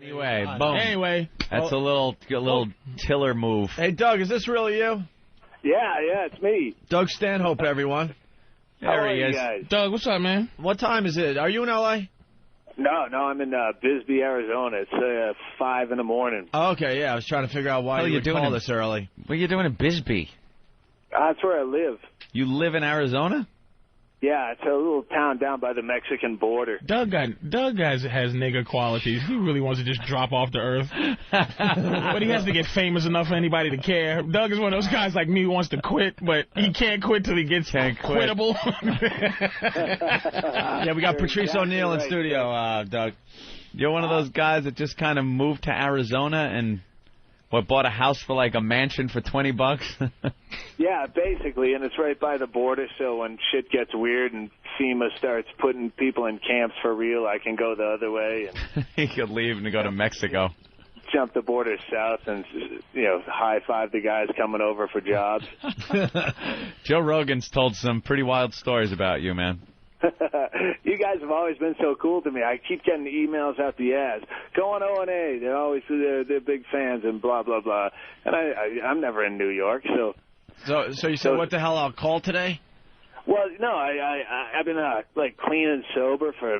Anyway, boom. Anyway. That's a little tiller move. Hey, Doug, is this really you? Yeah, it's me. Doug Stanhope, everyone. There he is. Guys? Doug, what's up, man? What time is it? Are you in L.A.? No, I'm in Bisbee, Arizona. It's 5 in the morning. Oh, okay, yeah. I was trying to figure out why you would call this early. What are you doing in Bisbee? That's where I live. You live in Arizona? Yeah, it's a little town down by the Mexican border. Doug has nigger qualities. He really wants to just drop off the earth. But he has to get famous enough for anybody to care. Doug is one of those guys like me who wants to quit, but he can't quit till he gets quittable. Yeah, we got Patrice O'Neal in studio, Doug. You're one of those guys that just kind of moved to Arizona and bought a house for like a mansion for $20? Yeah, basically, and it's right by the border, so when shit gets weird and FEMA starts putting people in camps for real, I can go the other way. And he could leave and go to Mexico. Jump the border south and, high-five the guys coming over for jobs. Joe Rogan's told some pretty wild stories about you, man. You guys have always been so cool to me. I keep getting emails out the ass. Go on O&A. They're big fans and blah, blah, blah. And I'm never in New York, so... So you said, what the hell, I'll call today? Well, no, I've been, clean and sober for,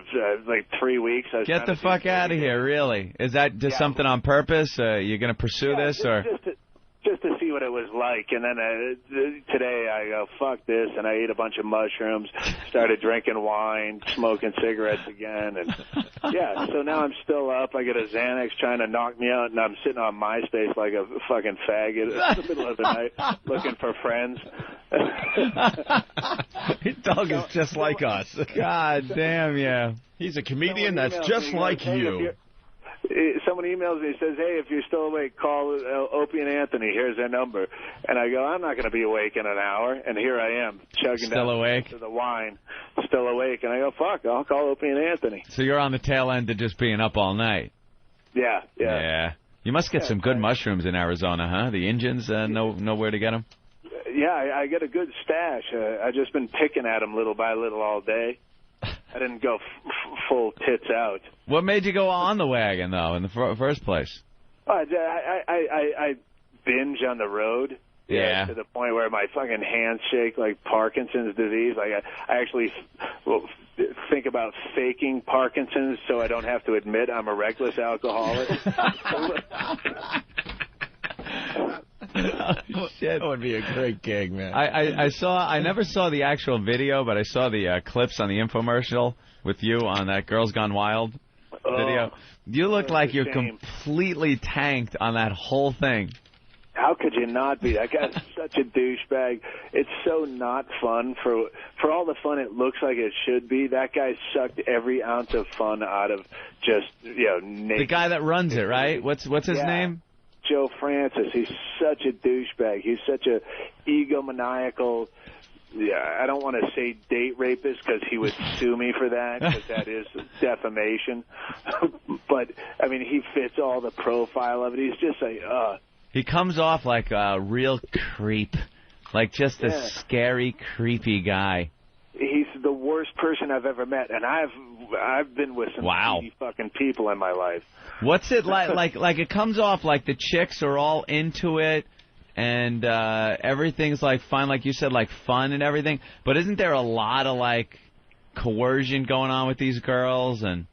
3 weeks. Get the fuck out of here, really. Is that just something on purpose? You're going to pursue this, or...? Just to see what it was like, and then today I go, fuck this, and I ate a bunch of mushrooms, started drinking wine, smoking cigarettes again, and so now I'm still up. I get a Xanax trying to knock me out, and I'm sitting on MySpace like a fucking faggot in the middle of the night looking for friends. Doug is just like us. God damn, yeah. He's a comedian that's just like you. Someone emails me and says, hey, if you're still awake, call Opie and Anthony. Here's their number. And I go, I'm not going to be awake in an hour. And here I am, chugging down to the wine, still awake. And I go, fuck, I'll call Opie and Anthony. So you're on the tail end of just being up all night. Yeah. You must get some good mushrooms in Arizona, huh? The Indians know where to get them? Yeah, I get a good stash. I've just been picking at them little by little all day. I didn't go full tits out. What made you go on the wagon, though, in the first place? I binge on the road. Yeah. To the point where my fucking hands shake like Parkinson's disease. Like I actually think about faking Parkinson's so I don't have to admit I'm a reckless alcoholic. Oh, shit. That would be a great gig, man. I never saw the actual video, but I saw the clips on the infomercial with you on that Girls Gone Wild video. You look like you're completely tanked on that whole thing. How could you not be? That guy's such a douchebag. It's so not fun. For all the fun it looks like it should be, that guy sucked every ounce of fun out of just, naked. The guy that runs it, right? What's his name? Joe Francis. He's such a douchebag. He's such a egomaniacal. I don't want to say date rapist because he would sue me for that because that is defamation. But I mean, he fits all the profile of it. He's just He comes off like a real creep, like just a scary, creepy guy. He's the worst person I've ever met, and I've been with some shitty fucking people in my life. What's it like? Like it comes off like the chicks are all into it, and everything's like fun, like you said, like fun and everything. But isn't there a lot of like coercion going on with these girls? And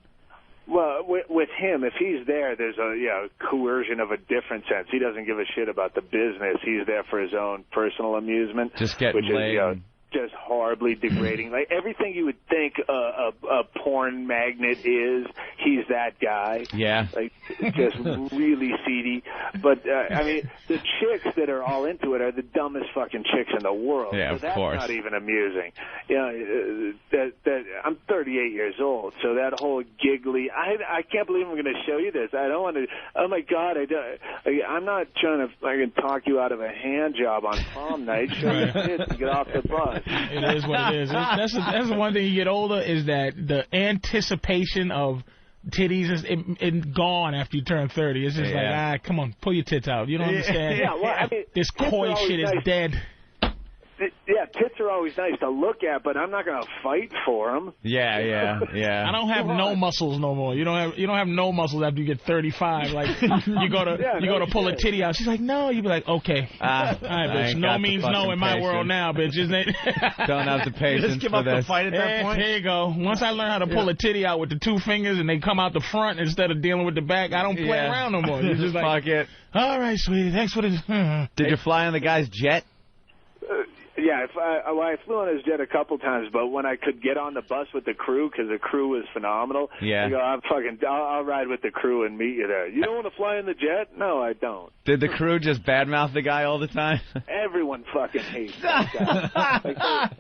well, with him, if he's there, there's a coercion of a different sense. He doesn't give a shit about the business. He's there for his own personal amusement, just getting laid. Just horribly degrading. Like everything you would think a porn magnet is, he's that guy. Yeah. Like just really seedy. But I mean, the chicks that are all into it are the dumbest fucking chicks in the world. Yeah, so of that's course. Not even amusing. I'm 38 years old, so that whole giggly. I can't believe I'm going to show you this. I don't want to. Oh my God! I'm not trying to fucking talk you out of a hand job on prom night. Show your tits and get off the bus. It is what it is. That's the one thing you get older is that the anticipation of titties is gone after you turn 30. It's just like, come on, pull your tits out. You don't understand. Yeah, well, I mean, this coy shit is dead. Yeah, tits are always nice to look at, but I'm not going to fight for them. Yeah. I don't have no muscles no more. You don't have no muscles after you get 35. Like you go to pull a titty out. She's like, no. You be like, okay. All right, bitch. No means no in my world now, bitch. Isn't it? Don't have the patience just give for up this. the fight at that point. Here you go. Once I learn how to pull a titty out with the 2 fingers and they come out the front instead of dealing with the back, I don't play around no more. You're just like, fuck it. All right, sweetie. Thanks for this. Did you fly on the guy's jet? Yeah, I flew on his jet a couple times, but when I could get on the bus with the crew, because the crew was phenomenal, I go, I'll ride with the crew and meet you there. You don't want to fly in the jet? No, I don't. Did the crew just badmouth the guy all the time? Everyone fucking hates that guy.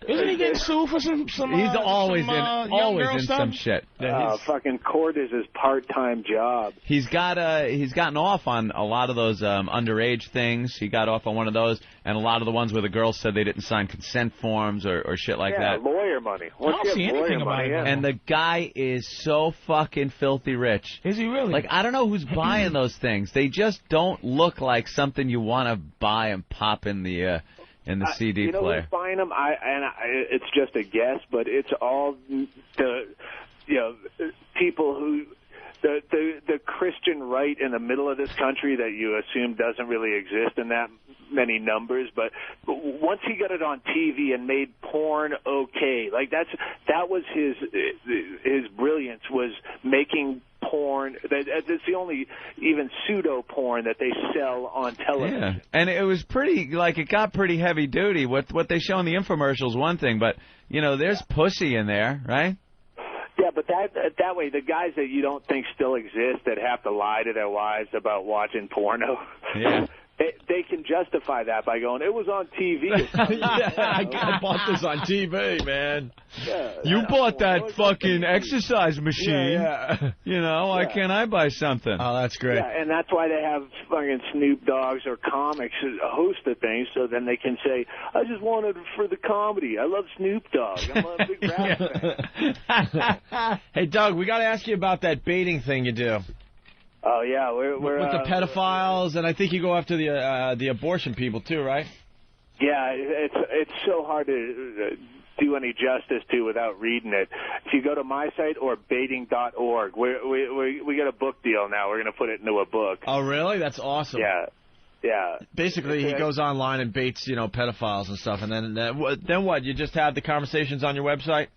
Isn't he getting sued for some He's always in stuff? some shit. Fucking court is his part-time job. He's gotten off on a lot of those underage things. He got off on one of those, and a lot of the ones where the girls said they didn't sign consent forms or shit like that. Yeah, lawyer money. I don't see anything about it. And the guy is so fucking filthy rich. Is he really? Like, I don't know who's buying those things. They just don't look like something you want to buy and pop in the CD you know player. who's buying them? It's just a guess, but it's all the people who the Christian right in the middle of this country that you assume doesn't really exist in that many numbers. But once he got it on TV and made porn okay, like that was his brilliance, was making porn. That's the only even pseudo porn that they sell on television. Yeah, and it was it got pretty heavy duty. What they show in the infomercials, one thing, but there's pussy in there, right? Yeah, but that way, the guys that you don't think still exist that have to lie to their wives about watching porno, they can justify that by going, it was on TV. I bought this on TV, man. Yeah, you bought that fucking exercise machine. Yeah. Why can't I buy something? Oh, that's great. Yeah, and that's why they have fucking Snoop Dogs or comics host the thing, so then they can say, I just wanted it for the comedy. I love Snoop Dogg. I'm a big rap fan. Hey, Doug, we got to ask you about that baiting thing you do. Oh, yeah. We're with the pedophiles, and I think you go after the abortion people, too, right? Yeah, it's so hard to do any justice to without reading it. If you go to my site or baiting.org, we got a book deal now. We're going to put it into a book. Oh, really? That's awesome. Yeah. Basically, he goes online and baits, pedophiles and stuff, and then what? You just have the conversations on your website?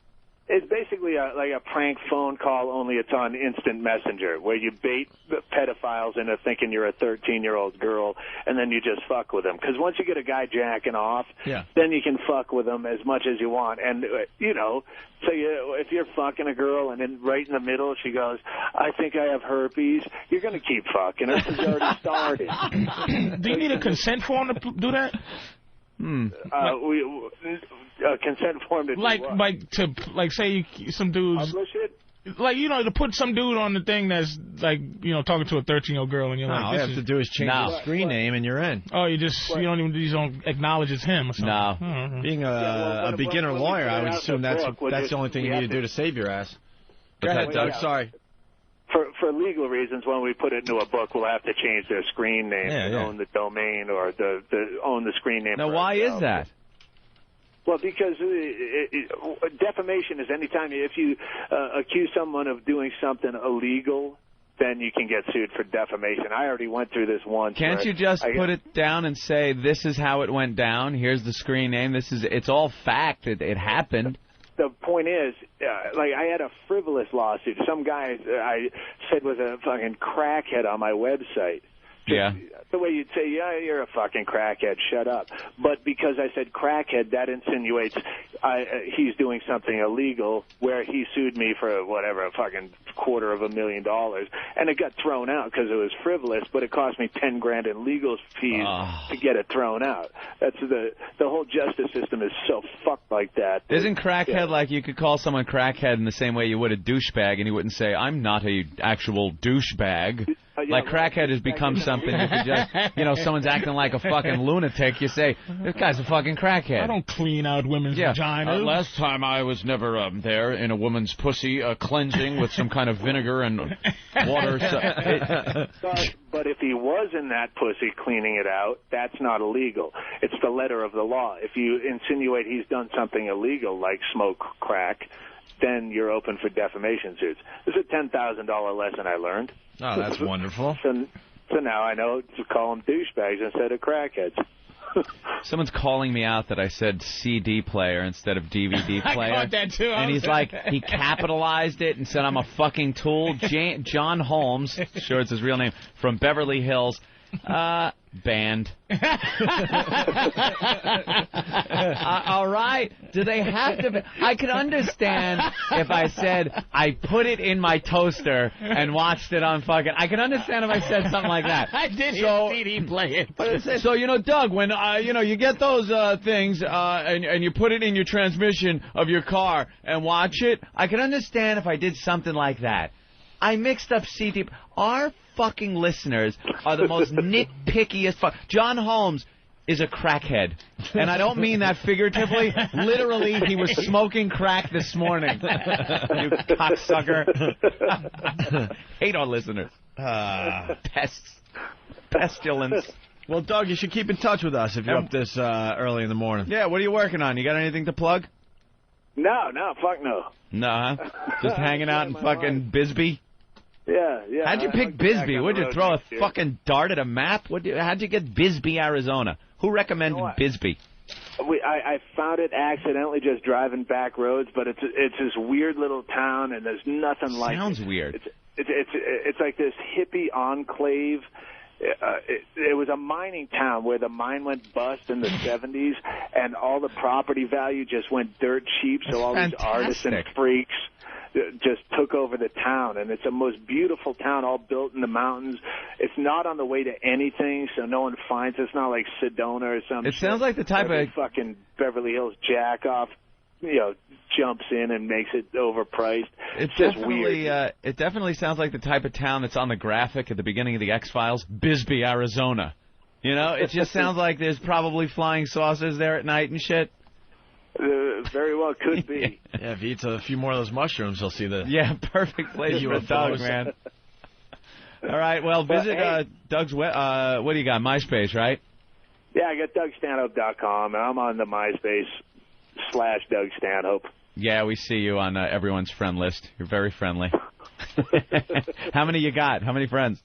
It's basically like a prank phone call, only it's on instant messenger, where you bait the pedophiles into thinking you're a 13-year-old girl, and then you just fuck with them. Because once you get a guy jacking off, then you can fuck with them as much as you want. And, so if you're fucking a girl and then right in the middle she goes, I think I have herpes, you're going to keep fucking her because it's already started. Do you need a consent form to do that? Consent form to do what? Say some dudes publish it. To put some dude on the thing that's talking to a 13-year-old girl and you're like, all you have to do is change the screen name and you're in. Oh, you don't acknowledge it's him or something. No. Being a beginner lawyer, I would assume that's the only thing you need to do to save your ass. Go ahead, Doug. Sorry. For legal reasons, when we put it into a book, we'll have to change their screen name to own the domain or own the screen name. Now, why is that? Well, because defamation is anytime if you accuse someone of doing something illegal, then you can get sued for defamation. I already went through this once. Can't you just put it down and say, this is how it went down, here's the screen name, it's all fact, it happened? The point is, I had a frivolous lawsuit. Some guy I said was a fucking crackhead on my website. The way you'd say, yeah, you're a fucking crackhead, shut up. But because I said crackhead, that insinuates he's doing something illegal, where he sued me for, a fucking $250,000. And it got thrown out because it was frivolous, but it cost me $10,000 in legal fees to get it thrown out. That's the whole justice system is so fucked like that. Isn't crackhead like you could call someone crackhead in the same way you would a douchebag, and he wouldn't say, I'm not a actual douchebag? Like crackhead has become something you could just, you know, someone's acting like a fucking lunatic. You say, this guy's a fucking crackhead. I don't clean out women's vaginas. Last time I was never there in a woman's pussy cleansing with some kind of vinegar and water. But if he was in that pussy cleaning it out, that's not illegal. It's the letter of the law. If you insinuate he's done something illegal, like smoke crack, then you're open for defamation suits. This is a $10,000 lesson I learned. Oh, that's wonderful. So now I know to call them douchebags instead of crackheads. Someone's calling me out that I said CD player instead of DVD player. I caught that too. And he's like, he capitalized it and said I'm a fucking tool. John Holmes, sure it's his real name, from Beverly Hills. Banned. All right. Do they have to? I could understand if I said I put it in my toaster and watched it on fucking. I could understand if I said something like that. I did hear CD play it. So you know, Doug, when you get those things and you put it in your transmission of your car and watch it, I could understand if I did something like that. I mixed up CD. Our fucking listeners are the most nitpickiest fuck. John Holmes is a crackhead. And I don't mean that figuratively. Literally, he was smoking crack this morning. You cocksucker. Hate our listeners. Pests. Pestilence. Well, Doug, you should keep in touch with us if you're up this early in the morning. Yeah, what are you working on? You got anything to plug? No, fuck no. No, huh? Just hanging out in fucking Bisbee? Yeah. How'd you pick Bisbee? Would you throw a fucking dart at a map? How'd you get Bisbee, Arizona? Who recommended Bisbee? I found it accidentally just driving back roads, but it's this weird little town, and there's nothing like it. Sounds weird. It's like this hippie enclave. It was a mining town where the mine went bust in the 70s, and all the property value just went dirt cheap, so all these artists and freaks just took over the town, and it's the most beautiful town, all built in the mountains. It's not on the way to anything, so no one finds it. It's not like Sedona or something. It sounds like the type of fucking Beverly Hills jack-off, jumps in and makes it overpriced. It's just weird. It definitely sounds like the type of town that's on the graphic at the beginning of the X-Files, Bisbee, Arizona. You know, it just sounds like there's probably flying saucers there at night and shit. Very well could be. Yeah, if he eats a few more of those mushrooms, he'll see the... Yeah, perfect place for a dog, man. All right, well, visit Doug's... what do you got, MySpace, right? Yeah, I got DougStanhope.com, and I'm on the MySpace /Doug Stanhope. Yeah, we see you on everyone's friend list. You're very friendly. How many you got? How many friends?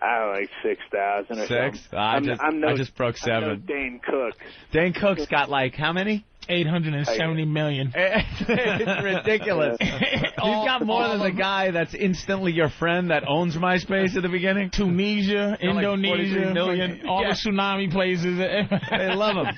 I don't know, like 6,000 or 6? something. I just broke 7. I'm no Dane Cook. Dane Cook's got like how many? 870 million. It's ridiculous. He's got more than the guy that's instantly your friend that owns MySpace at the beginning. Tunisia, Indonesia, like million. All the tsunami places. They love him.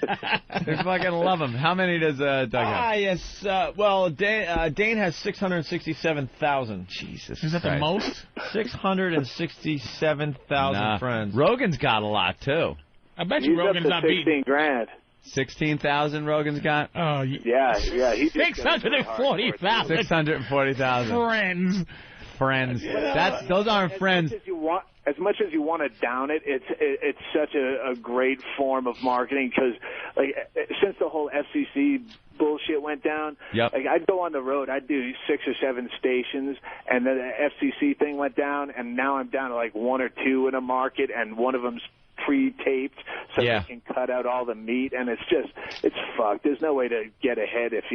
They fucking love him. How many does Doug have? Yes. Well, Dane has 667,000. Jesus. Is that Christ. the most? 667,000 friends. Rogan's got a lot too. I bet you Rogan's not beating. $16,000. 16,000 Rogan's got? Oh, yeah. He 640,000. 640,000. Friends. Those aren't friends. As much as you want to down it, it's such a great form of marketing because, like, since the whole FCC bullshit went down, like I'd go on the road, I'd do 6 or 7 stations, and then the FCC thing went down, and now I'm down to like 1 or 2 in a market, and one of them's pre-taped so they can cut out all the meat, and it's fucked. There's no way to get ahead if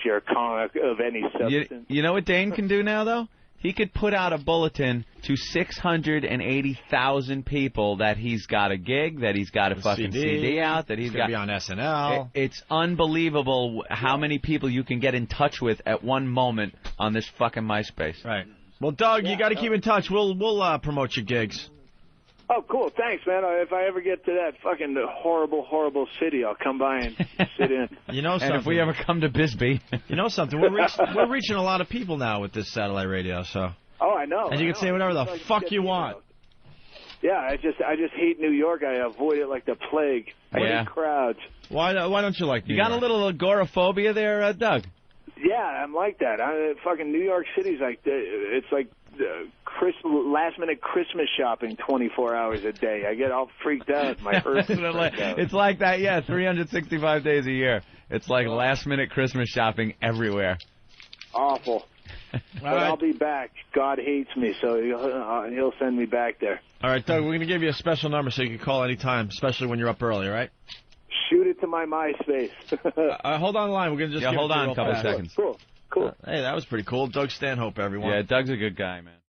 you're a comic of any substance. You know what Dane can do now, though? He could put out a bulletin to 680,000 people that he's got a gig, that he's got a fucking CD out, that he's got to be on SNL. It's unbelievable how many people you can get in touch with at one moment on this fucking MySpace. Right. Well, Doug, you got to keep in touch. We'll promote your gigs. Oh, cool. Thanks, man. If I ever get to that fucking horrible, horrible city, I'll come by and sit in. You know something? And if we ever come to Bisbee. You know something? We're reaching a lot of people now with this satellite radio, so. Oh, I know. And you can say whatever the fuck you want. Yeah, I just hate New York. I avoid it like the plague. I hate crowds. Why don't you like New York? You got a little agoraphobia there, Doug? Yeah, I'm like that. Fucking New York City's like, it's like last-minute Christmas shopping 24 hours a day. I get all freaked out. My earth is freaked out. It's like that, yeah, 365 days a year. It's like last-minute Christmas shopping everywhere. Awful. But I'll be back. God hates me, so he'll send me back there. All right, Doug, we're going to give you a special number so you can call anytime, especially when you're up early, all right? Shoot it to my MySpace. Hold on the line. We're going to just hold on a couple seconds. Cool. Hey, that was pretty cool. Doug Stanhope, everyone. Yeah, Doug's a good guy, man.